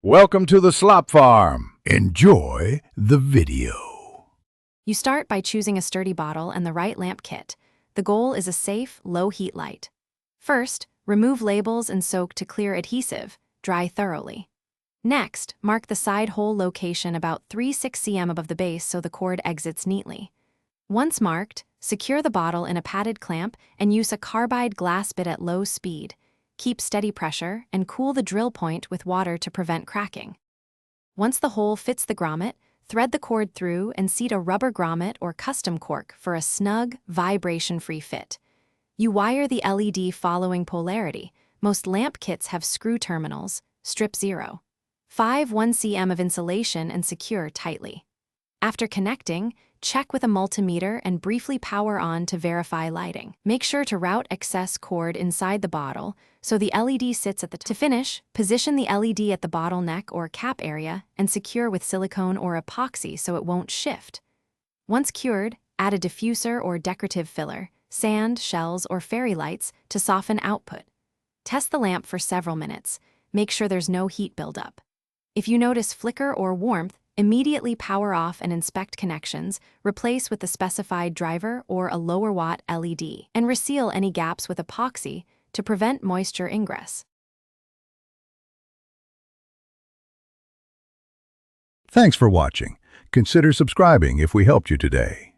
Welcome to the Slop Farm. Enjoy the video. You start by choosing a sturdy bottle and the right lamp kit. The goal is a safe, low-heat light. First, remove labels and soak to clear adhesive. Dry thoroughly. Next, mark the side hole location about 3/6 cm above the base so the cord exits neatly. Once marked, secure the bottle in a padded clamp and use a carbide glass bit at low speed. Keep steady pressure and cool the drill point with water to prevent cracking. Once the hole fits the grommet, thread the cord through and seat a rubber grommet or custom cork for a snug, vibration-free fit. You wire the LED following polarity. Most lamp kits have screw terminals. Strip 0. 1 cm of insulation and secure tightly. After connecting, check with a multimeter and briefly power on to verify lighting. Make sure to route excess cord inside the bottle so the LED sits at the top. To finish, position the LED at the bottle neck or cap area and secure with silicone or epoxy so it won't shift. Once cured, add a diffuser or decorative filler, sand, shells, or fairy lights to soften output. Test the lamp for several minutes. Make sure there's no heat buildup. If you notice flicker or warmth, immediately power off and inspect connections, replace with the specified driver or a lower watt LED, and reseal any gaps with epoxy to prevent moisture ingress. Thanks for watching. Consider subscribing if we helped you today.